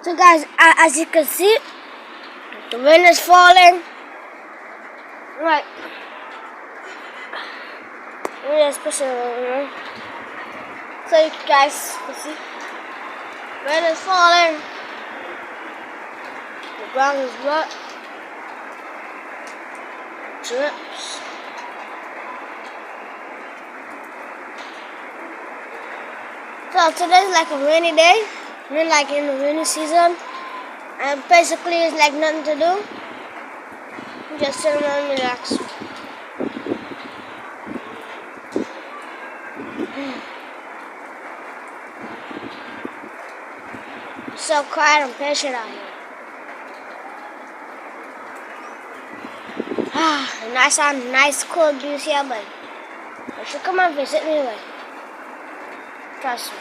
So guys, as you can see, the rain is falling. Right. Let me just push it over. So you guys can see, rain is falling. The ground is wet. Drips. So today's like a rainy day. We're like in the rainy season, and basically it's like nothing to do. You just sit around and relax. So quiet and patient out here. Nice cool views here, but you should come and visit me. Trust me.